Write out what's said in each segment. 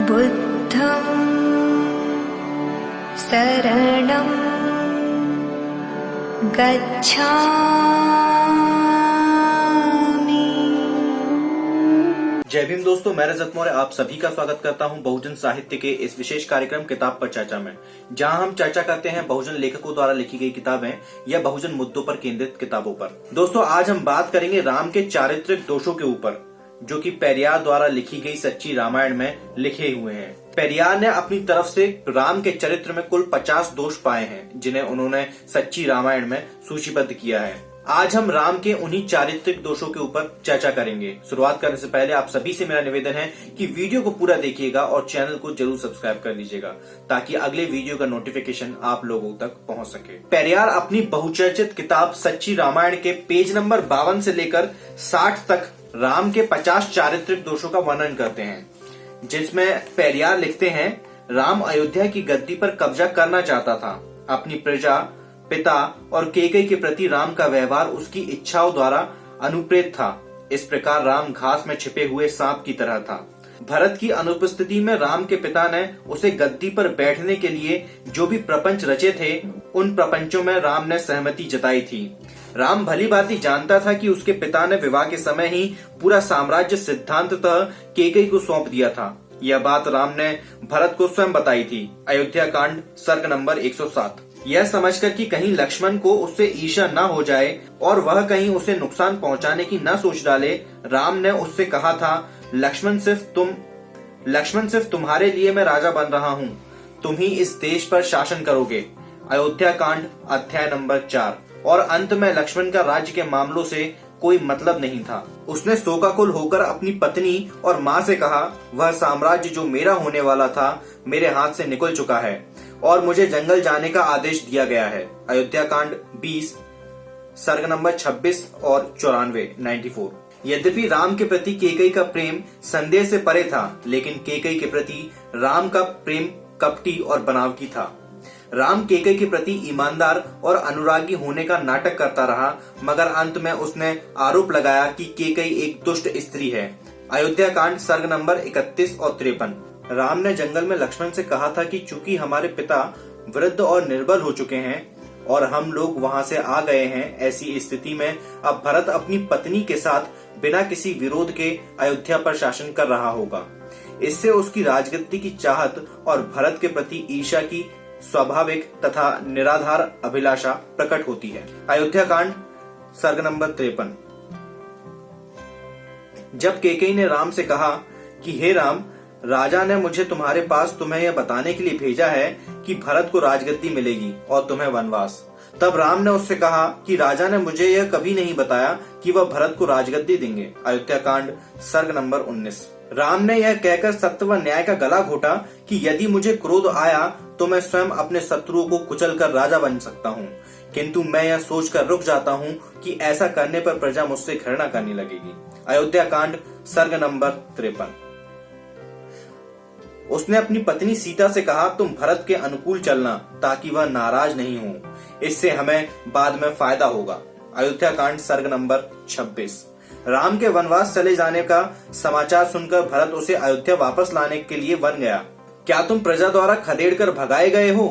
बुद्धं शरणं गच्छामि। जय भीम दोस्तों, मैं रजत मौर्य आप सभी का स्वागत करता हूं बहुजन साहित्य के इस विशेष कार्यक्रम किताब पर चर्चा में, जहां हम चर्चा करते हैं बहुजन लेखकों द्वारा लिखी गई किताबें या बहुजन मुद्दों पर केंद्रित किताबों पर। दोस्तों, आज हम बात करेंगे राम के चारित्रिक दोषों के ऊपर, जो कि पेरियार द्वारा लिखी गई सच्ची रामायण में लिखे हुए हैं। पेरियार ने अपनी तरफ से राम के चरित्र में कुल 50 दोष पाए हैं, जिन्हें उन्होंने सच्ची रामायण में सूचीबद्ध किया है। आज हम राम के उन्हीं चारित्रिक दोषों के ऊपर चर्चा करेंगे। शुरुआत करने से पहले आप सभी से मेरा निवेदन है कि वीडियो को पूरा देखिएगा और चैनल को जरूर सब्सक्राइब कर लीजिएगा, ताकि अगले वीडियो का नोटिफिकेशन आप लोगों तक पहुंच सके। पेरियार अपनी बहुचर्चित किताब सच्ची रामायण के पेज नंबर 52 से लेकर 60 तक राम के 50 चारित्रिक दोषों का वर्णन करते हैं, जिसमें पेरियार लिखते हैं, राम अयोध्या की गद्दी पर कब्जा करना चाहता था। अपनी प्रजा, पिता और केकई के प्रति राम का व्यवहार उसकी इच्छाओं द्वारा अनुप्रेरित था। इस प्रकार राम घास में छिपे हुए सांप की तरह था। भरत की अनुपस्थिति में राम के पिता ने उसे गद्दी पर बैठने के लिए जो भी प्रपंच रचे थे, उन प्रपंचों में राम ने सहमति जताई थी। राम भली भांति जानता था कि उसके पिता ने विवाह के समय ही पूरा साम्राज्य सिद्धांततः केकई को सौंप दिया था। यह बात राम ने भरत को स्वयं बताई थी। अयोध्या कांड सर्ग नंबर 107। यह समझकर कि कहीं लक्ष्मण को उससे ईर्ष्या न हो जाए और वह कहीं उसे नुकसान पहुंचाने की न सोच डाले, राम ने उससे कहा था, लक्ष्मण सिर्फ तुम्हारे लिए मैं राजा बन रहा हूँ, तुम ही इस देश पर शासन करोगे। अयोध्या कांड अध्याय नंबर 4। और अंत में लक्ष्मण का राज्य के मामलों से कोई मतलब नहीं था। उसने शोकाकुल होकर अपनी पत्नी और माँ से कहा, वह साम्राज्य जो मेरा होने वाला था मेरे हाथ से निकल चुका है और मुझे जंगल जाने का आदेश दिया गया है। अयोध्या कांड 20 सर्ग नंबर 26 और 94। यद्यपि राम के प्रति केकई का प्रेम संदेह से परे था, लेकिन केकई के प्रति राम का प्रेम कपटी और बनावटी था। राम केकई के प्रति ईमानदार और अनुरागी होने का नाटक करता रहा, मगर अंत में उसने आरोप लगाया कि केकई एक दुष्ट स्त्री है। अयोध्या कांड सर्ग नंबर 31 और 53। राम ने जंगल में लक्ष्मण से कहा था कि चूंकि हमारे पिता वृद्ध और निर्बल हो चुके हैं और हम लोग वहां से आ गए हैं, ऐसी स्थिति में अब भरत अपनी पत्नी के साथ बिना किसी विरोध के अयोध्या पर शासन कर रहा होगा। इससे उसकी राजगद्दी की चाहत और भरत के प्रति ईर्ष्या की स्वाभाविक तथा निराधार अभिलाषा प्रकट होती है। अयोध्या कांड सर्ग नंबर 53। जब केकई ने राम से कहा कि हे राम, राजा ने मुझे तुम्हारे पास तुम्हें यह बताने के लिए भेजा है कि भरत को राजगद्दी मिलेगी और तुम्हें वनवास, तब राम ने उससे कहा कि राजा ने मुझे यह कभी नहीं बताया कि वह भरत को राजगद्दी देंगे। अयोध्या कांड सर्ग नंबर 19। राम ने यह कहकर सत्य व न्याय का गला घोटा कि यदि मुझे क्रोध आया तो मैं स्वयं अपने शत्रुओं को कुचलकर राजा बन सकता हूँ, किंतु मैं यह सोचकर रुक जाता हूँ कि ऐसा करने पर प्रजा मुझसे घृणा करने लगेगी। अयोध्या कांड सर्ग नंबर 53। उसने अपनी पत्नी सीता से कहा, तुम भरत के अनुकूल चलना ताकि वह नाराज नहीं हो, इससे हमें बाद में फायदा होगा। अयोध्या कांड सर्ग नंबर 26। राम के वनवास चले जाने का समाचार सुनकर भरत उसे अयोध्या वापस लाने के लिए वन गया। क्या तुम प्रजा द्वारा खदेड़कर भगाए गए हो?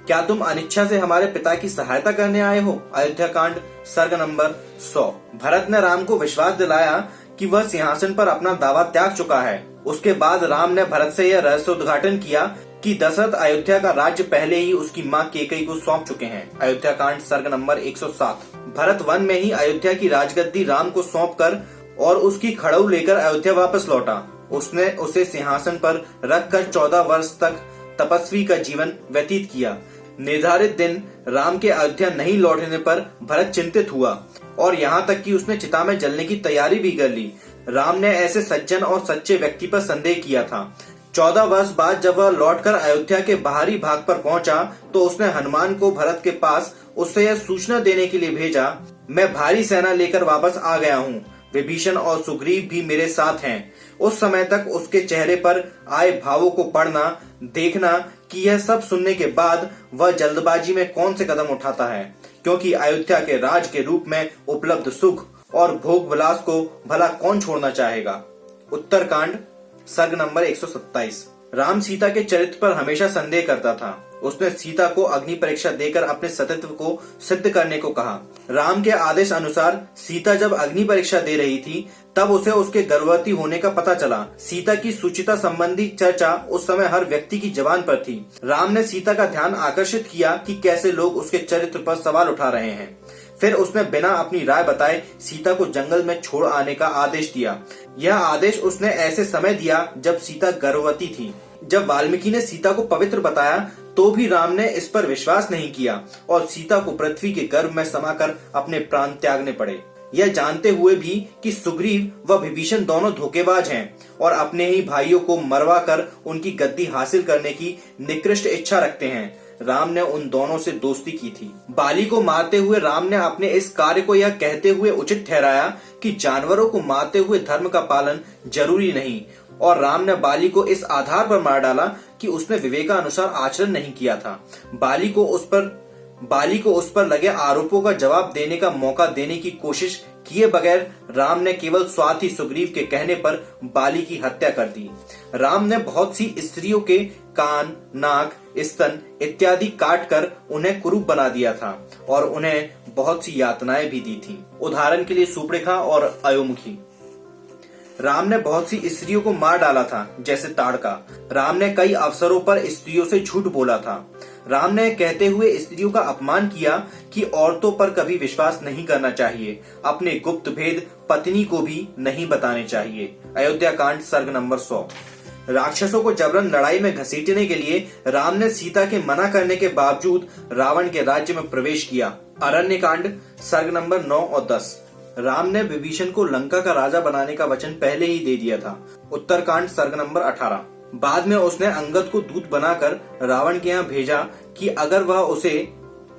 क्या तुम अनिच्छा से हमारे पिता की सहायता करने आए हो? अयोध्या कांड सर्ग नंबर 100। भरत ने राम को विश्वास दिलाया कि वह सिंहासन पर अपना दावा त्याग चुका है। उसके बाद राम ने भरत से यह रहस्य उद्घाटन किया कि दशरथ अयोध्या का राज्य पहले ही उसकी मां केकई को सौंप चुके हैं। अयोध्या कांड सर्ग नंबर 107। भरत वन में ही अयोध्या की राजगद्दी राम को सौंपकर और उसकी खड़ऊ लेकर अयोध्या वापस लौटा। उसने उसे सिंहासन पर रखकर 14 वर्ष तक तपस्वी का जीवन व्यतीत किया। निर्धारित दिन राम के अयोध्या नहीं लौटने पर भरत चिंतित हुआ और यहाँ तक कि उसने चिता में जलने की तैयारी भी कर ली। राम ने ऐसे सज्जन और सच्चे व्यक्ति पर संदेह किया था। 14 वर्ष बाद जब वह लौटकर अयोध्या के बाहरी भाग पर पहुंचा तो उसने हनुमान को भरत के पास उससे यह सूचना देने के लिए भेजा, मैं भारी सेना लेकर वापस आ गया हूँ, विभीषण और सुग्रीव भी मेरे साथ हैं। उस समय तक उसके चेहरे पर आए भावों को पढ़ना, देखना कि यह सब सुनने के बाद वह जल्दबाजी में कौन से कदम उठाता है, क्योंकि अयोध्या के राज के रूप में उपलब्ध सुख और भोग विलास को भला कौन छोड़ना चाहेगा। उत्तरकांड सर्ग नंबर 127। राम सीता के चरित्र पर हमेशा संदेह करता था। उसने सीता को अग्नि परीक्षा देकर अपने सतीत्व को सिद्ध करने को कहा। राम के आदेश अनुसार सीता जब अग्नि परीक्षा दे रही थी तब उसे उसके गर्भवती होने का पता चला। सीता की सुचिता संबंधी चर्चा उस समय हर व्यक्ति की जबान पर थी। राम ने सीता का ध्यान आकर्षित किया कि कैसे लोग उसके चरित्र पर सवाल उठा रहे हैं। फिर उसने बिना अपनी राय बताए सीता को जंगल में छोड़ आने का आदेश दिया। यह आदेश उसने ऐसे समय दिया जब सीता गर्भवती थी। जब वाल्मीकि ने सीता को पवित्र बताया तो भी राम ने इस पर विश्वास नहीं किया और सीता को पृथ्वी के गर्भ में समाकर अपने प्राण त्यागने पड़े। यह जानते हुए भी कि सुग्रीव व विभीषण दोनों धोखेबाज हैं और अपने ही भाइयों को मरवा कर उनकी गद्दी हासिल करने की निकृष्ट इच्छा रखते हैं, राम ने उन दोनों से दोस्ती की थी। बाली को मारते हुए राम ने अपने इस कार्य को यह कहते हुए उचित ठहराया कि जानवरों को मारते हुए धर्म का पालन जरूरी नहीं, और राम ने बाली को इस आधार पर मार डाला कि उसने विवेकानुसार आचरण नहीं किया था। बाली को उस पर लगे आरोपों का जवाब देने का मौका देने की कोशिश किए बगैर राम ने केवल स्वार्थी सुग्रीव के कहने पर बाली की हत्या कर दी। राम ने बहुत सी स्त्रियों के कान, नाक, स्तन इत्यादि काट कर उन्हें कुरूप बना दिया था और उन्हें बहुत सी यातनाएं भी दी थी। उदाहरण के लिए सुपरेखा और अयोमुखी। राम ने बहुत सी स्त्रियों को मार डाला था, जैसे ताड़का। राम ने कई अवसरों पर स्त्रियों से झूठ बोला था। राम ने कहते हुए स्त्रियों का अपमान किया कि औरतों पर कभी विश्वास नहीं करना चाहिए, अपने गुप्त भेद पत्नी को भी नहीं बताने चाहिए। अयोध्या कांड सर्ग नंबर 100। राक्षसों को जबरन लड़ाई में घसीटने के लिए राम ने सीता के मना करने के बावजूद रावण के राज्य में प्रवेश किया। अरण्य कांड सर्ग नंबर 9 और 10। राम ने विभीषण को लंका का राजा बनाने का वचन पहले ही दे दिया था। उत्तरकांड सर्ग नंबर 18। बाद में उसने अंगद को दूत बनाकर रावण के यहाँ भेजा कि अगर वह उसे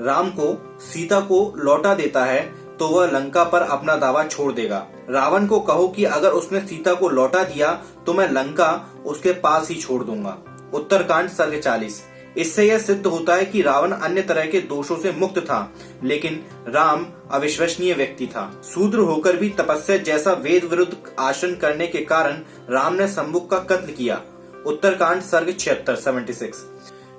राम को सीता को लौटा देता है तो वह लंका पर अपना दावा छोड़ देगा। रावण को कहो कि अगर उसने सीता को लौटा दिया तो मैं लंका उसके पास ही छोड़ दूंगा। उत्तरकांड सर्ग 40। इससे यह सिद्ध होता है कि रावण अन्य तरह के दोषों से मुक्त था, लेकिन राम अविश्वसनीय व्यक्ति था। शूद्र होकर भी तपस्या जैसा वेद विरुद्ध आचरण करने के कारण राम ने शंभुक का कत्ल किया। उत्तरकांड सर्ग 76।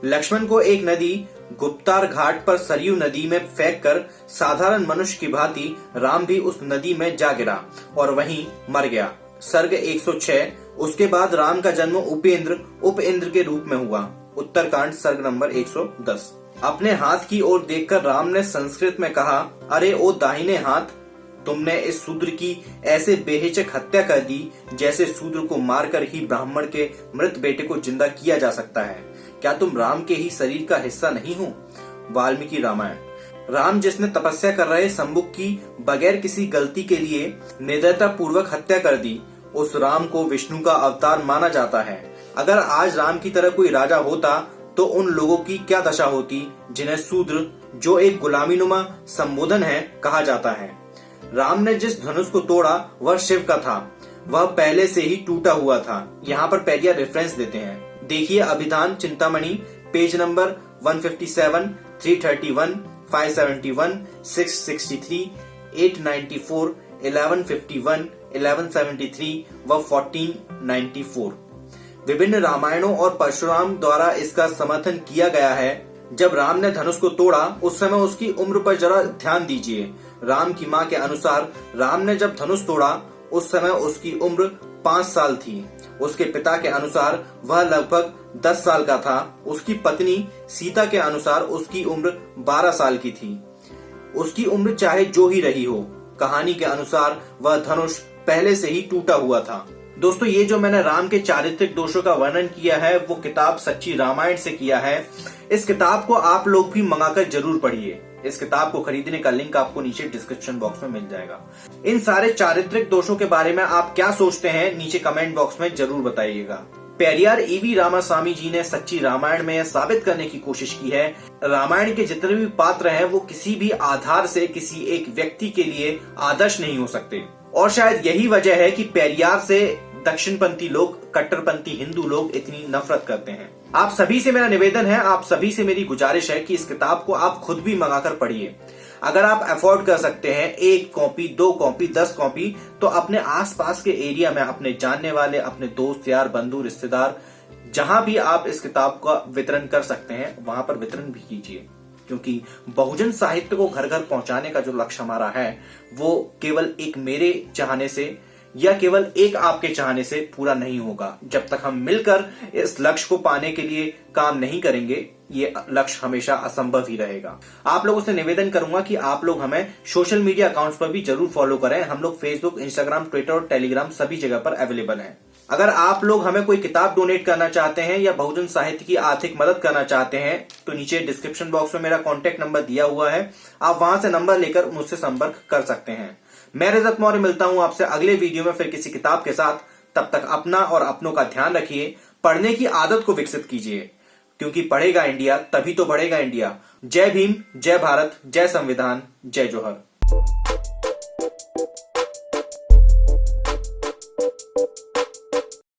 लक्ष्मण को एक नदी गुप्तार घाट पर सरयू नदी में फेंक कर साधारण मनुष्य की भांति राम भी उस नदी में जा गिरा और वहीं मर गया। सर्ग 106। उसके बाद राम का जन्म उप इंद्र के रूप में हुआ। उत्तरकांड सर्ग नंबर 110। अपने हाथ की ओर देखकर राम ने संस्कृत में कहा, अरे ओ दाहिने हाथ, तुमने इस शूद्र की ऐसे बेहिचक हत्या कर दी जैसे शूद्र को मारकर ही ब्राह्मण के मृत बेटे को जिंदा किया जा सकता है। क्या तुम राम के ही शरीर का हिस्सा नहीं हो? वाल्मीकि रामायण। राम जिसने तपस्या कर रहे शंभुक की बगैर किसी गलती के लिए निर्दयता पूर्वक हत्या कर दी, उस राम को विष्णु का अवतार माना जाता है। अगर आज राम की तरह कोई राजा होता तो उन लोगों की क्या दशा होती जिन्हें शूद्र, जो एक गुलामीनुमा संबोधन है, कहा जाता है। राम ने जिस धनुष को तोड़ा वह शिव का था, वह पहले से ही टूटा हुआ था। यहाँ पर पहले रेफरेंस देते हैं, देखिए अभिधान चिंतामणि पेज नंबर 157, 331, 571, 663, 894, 1151, 1173 व 1494। विभिन्न रामायणों और परशुराम द्वारा इसका समर्थन किया गया है। जब राम ने धनुष को तोड़ा उस समय उसकी उम्र पर जरा ध्यान दीजिए। राम की मां के अनुसार राम ने जब धनुष तोड़ा उस समय उसकी उम्र 5 साल थी। उसके पिता के अनुसार वह लगभग 10 साल का था। उसकी पत्नी सीता के अनुसार उसकी उम्र 12 साल की थी। उसकी उम्र चाहे जो ही रही हो, कहानी के अनुसार वह धनुष पहले से ही टूटा हुआ था। दोस्तों, ये जो मैंने राम के चारित्रिक दोषों का वर्णन किया है वो किताब सच्ची रामायण से किया है। इस किताब को आप लोग भी मंगाकर जरूर पढ़िए। इस किताब को खरीदने का लिंक आपको नीचे डिस्क्रिप्शन बॉक्स में मिल जाएगा। इन सारे चारित्रिक दोषों के बारे में आप क्या सोचते हैं नीचे कमेंट बॉक्स में जरूर बताइएगा। पेरियार ईवी रामास्वामी जी ने सच्ची रामायण में यह साबित करने की कोशिश की है, रामायण के जितने भी पात्र हैं वो किसी भी आधार से किसी एक व्यक्ति के लिए आदर्श नहीं हो सकते। और शायद यही वजह है कि पेरियार से दक्षिणपंथी लोग, कट्टरपंथी हिंदू लोग इतनी नफरत करते हैं। आप सभी से मेरा निवेदन है, आप सभी से मेरी गुजारिश है कि इस किताब को आप खुद भी मंगाकर पढ़िए। अगर आप अफोर्ड कर सकते हैं 1 कॉपी, 2 कॉपी, 10 कॉपी, तो अपने आसपास के एरिया में अपने जानने वाले, अपने दोस्त यार, बंधु, रिश्तेदार जहां भी आप इस किताब का वितरण कर सकते हैं वहां पर वितरण भी कीजिए, क्योंकि बहुजन साहित्य को घर घर पहुंचाने का जो लक्ष्य हमारा है वो केवल एक मेरे चाहने से या केवल एक आपके चाहने से पूरा नहीं होगा। जब तक हम मिलकर इस लक्ष्य को पाने के लिए काम नहीं करेंगे, ये लक्ष्य हमेशा असंभव ही रहेगा। आप लोगों से निवेदन करूंगा कि आप लोग हमें सोशल मीडिया अकाउंट्स पर भी जरूर फॉलो करें। हम लोग फेसबुक, इंस्टाग्राम, ट्विटर और टेलीग्राम सभी जगह पर अवेलेबल हैं। अगर आप लोग हमें कोई किताब डोनेट करना चाहते हैं या बहुजन साहित्य की आर्थिक मदद करना चाहते हैं तो नीचे डिस्क्रिप्शन बॉक्स में मेरा कॉन्टेक्ट नंबर दिया हुआ है, आप वहां से नंबर लेकर मुझसे संपर्क कर सकते हैं। मैं रजत मौर्य मिलता हूं आपसे अगले वीडियो में फिर किसी किताब के साथ। तब तक अपना और अपनों का ध्यान रखिए, पढ़ने की आदत को विकसित कीजिए, क्योंकि पढ़ेगा इंडिया तभी तो बढ़ेगा इंडिया। जय भीम, जय भारत, जय संविधान, जय जोहर।